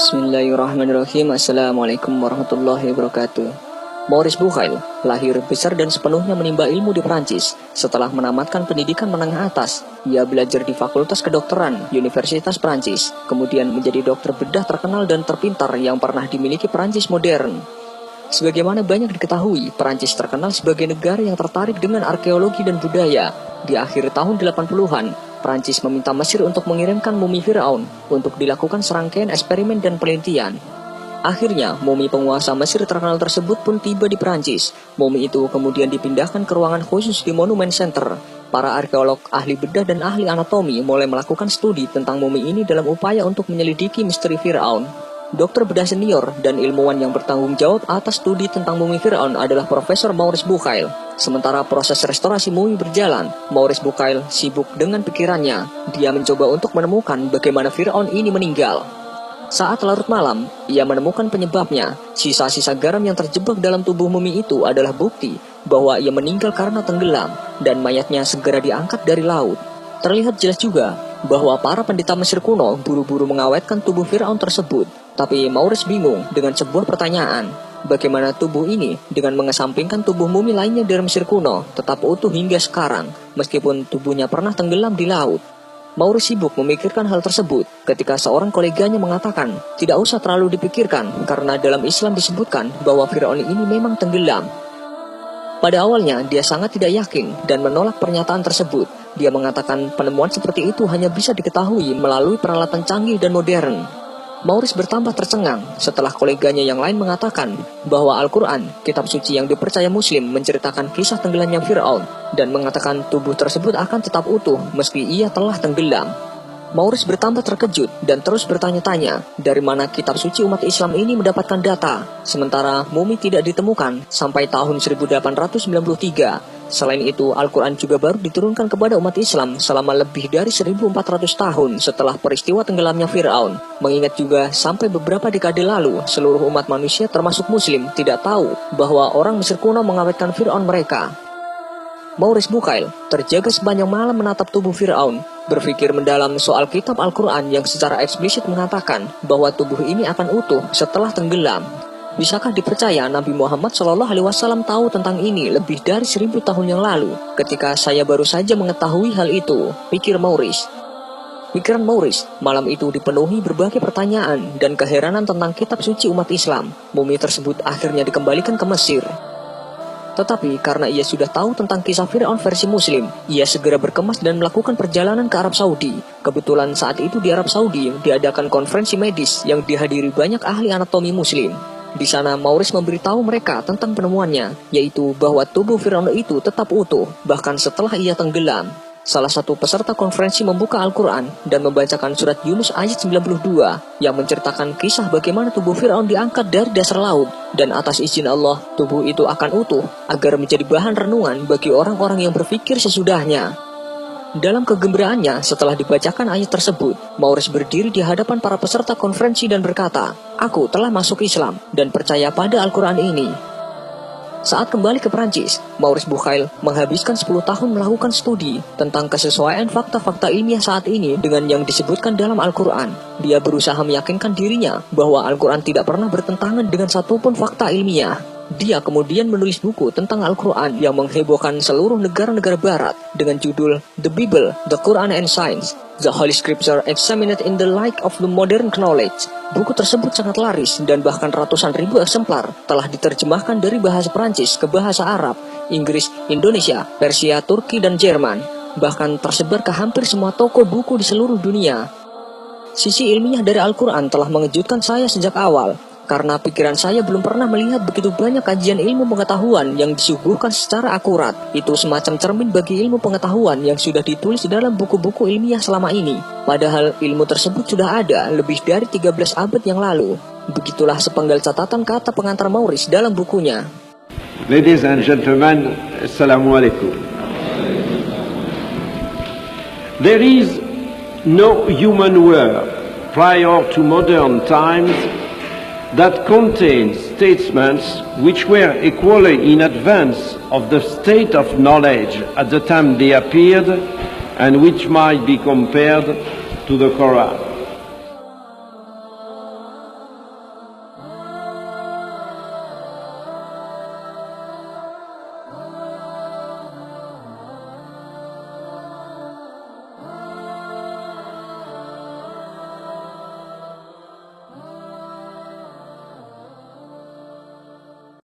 Bismillahirrahmanirrahim. Assalamualaikum warahmatullahi wabarakatuh. Maurice Bucaille lahir, besar dan sepenuhnya menimba ilmu di Prancis. Setelah menamatkan pendidikan menengah atas, ia belajar di Fakultas Kedokteran Universitas Prancis, kemudian menjadi dokter bedah terkenal dan terpintar yang pernah dimiliki Prancis modern. Sebagaimana banyak diketahui, Prancis terkenal sebagai negara yang tertarik dengan arkeologi dan budaya. Di akhir tahun 80-an, Prancis meminta Mesir untuk mengirimkan mumi Firaun untuk dilakukan serangkaian eksperimen dan penelitian. Akhirnya, mumi penguasa Mesir terkenal tersebut pun tiba di Prancis. Mumi itu kemudian dipindahkan ke ruangan khusus di Monument Center. Para arkeolog, ahli bedah dan ahli anatomi mulai melakukan studi tentang mumi ini dalam upaya untuk menyelidiki misteri Firaun. Dokter bedah senior dan ilmuwan yang bertanggung jawab atas studi tentang mumi Firaun adalah Profesor Maurice Bucaille. Sementara proses restorasi mumi berjalan, Maurice Bucaille sibuk dengan pikirannya. Dia mencoba untuk menemukan bagaimana Firaun ini meninggal. Saat larut malam, ia menemukan penyebabnya. Sisa-sisa garam yang terjebak dalam tubuh mumi itu adalah bukti bahwa ia meninggal karena tenggelam, dan mayatnya segera diangkat dari laut. Terlihat jelas juga bahwa para pendeta Mesir kuno buru-buru mengawetkan tubuh Firaun tersebut. Tapi Maurice bingung dengan sebuah pertanyaan. Bagaimana tubuh ini dengan mengesampingkan tubuh mumi lainnya dari Mesir kuno tetap utuh hingga sekarang, meskipun tubuhnya pernah tenggelam di laut? Maurice sibuk memikirkan hal tersebut ketika seorang koleganya mengatakan, tidak usah terlalu dipikirkan karena dalam Islam disebutkan bahwa Firaun ini memang tenggelam. Pada awalnya dia sangat tidak yakin dan menolak pernyataan tersebut. Dia mengatakan penemuan seperti itu hanya bisa diketahui melalui peralatan canggih dan modern. Maurice bertambah tercengang setelah koleganya yang lain mengatakan bahwa Al-Quran, kitab suci yang dipercaya Muslim, menceritakan kisah tenggelamnya Firaun dan mengatakan tubuh tersebut akan tetap utuh meski ia telah tenggelam. Maurice bertambah terkejut dan terus bertanya-tanya dari mana kitab suci umat Islam ini mendapatkan data, sementara mumi tidak ditemukan sampai tahun 1893. Selain itu, Al-Quran juga baru diturunkan kepada umat Islam selama lebih dari 1400 tahun setelah peristiwa tenggelamnya Firaun. Mengingat juga sampai beberapa dekade lalu, seluruh umat manusia termasuk Muslim tidak tahu bahwa orang Mesir kuno mengawetkan Firaun mereka. Maurice Bucaille terjaga sepanjang malam menatap tubuh Firaun, berpikir mendalam soal kitab Al-Quran yang secara eksplisit mengatakan bahwa tubuh ini akan utuh setelah tenggelam. Bisakah dipercaya Nabi Muhammad SAW tahu tentang ini lebih dari 1000 tahun yang lalu, ketika saya baru saja mengetahui hal itu, pikir Maurice. Pikiran Maurice malam itu dipenuhi berbagai pertanyaan dan keheranan tentang kitab suci umat Islam. Mumi tersebut akhirnya dikembalikan ke Mesir. Tetapi karena ia sudah tahu tentang kisah Firaun versi Muslim, ia segera berkemas dan melakukan perjalanan ke Arab Saudi. Kebetulan saat itu di Arab Saudi diadakan konferensi medis yang dihadiri banyak ahli anatomi Muslim. Di sana Maurice memberitahu mereka tentang penemuannya, yaitu bahwa tubuh Firaun itu tetap utuh, bahkan setelah ia tenggelam. Salah satu peserta konferensi membuka Al-Quran dan membacakan surat Yunus ayat 92 yang menceritakan kisah bagaimana tubuh Firaun diangkat dari dasar laut, dan atas izin Allah, tubuh itu akan utuh agar menjadi bahan renungan bagi orang-orang yang berpikir sesudahnya. Dalam kegembiraannya setelah dibacakan ayat tersebut, Maurice berdiri di hadapan para peserta konferensi dan berkata, "Aku telah masuk Islam dan percaya pada Al-Quran ini." Saat kembali ke Prancis, Maurice Bucaille menghabiskan 10 tahun melakukan studi tentang kesesuaian fakta-fakta ilmiah saat ini dengan yang disebutkan dalam Al-Quran. Dia berusaha meyakinkan dirinya bahwa Al-Quran tidak pernah bertentangan dengan satupun fakta ilmiah. Dia kemudian menulis buku tentang Al-Quran yang menghebohkan seluruh negara-negara barat dengan judul The Bible, The Quran and Science, The Holy Scripture Examined in the Light of the Modern Knowledge. Buku tersebut sangat laris dan bahkan ratusan ribu eksemplar telah diterjemahkan dari bahasa Prancis ke bahasa Arab, Inggris, Indonesia, Persia, Turki, dan Jerman. Bahkan tersebar ke hampir semua toko buku di seluruh dunia. Sisi ilmiah dari Al-Quran telah mengejutkan saya sejak awal, karena pikiran saya belum pernah melihat begitu banyak kajian ilmu pengetahuan yang disuguhkan secara akurat. Itu semacam cermin bagi ilmu pengetahuan yang sudah ditulis dalam buku-buku ilmiah selama ini. Padahal ilmu tersebut sudah ada lebih dari 13 abad yang lalu. Begitulah sepenggal catatan kata pengantar Maurice dalam bukunya. Ladies and gentlemen, Assalamualaikum. There is no human world prior to modern times that contains statements which were equally in advance of the state of knowledge at the time they appeared and which might be compared to the Quran.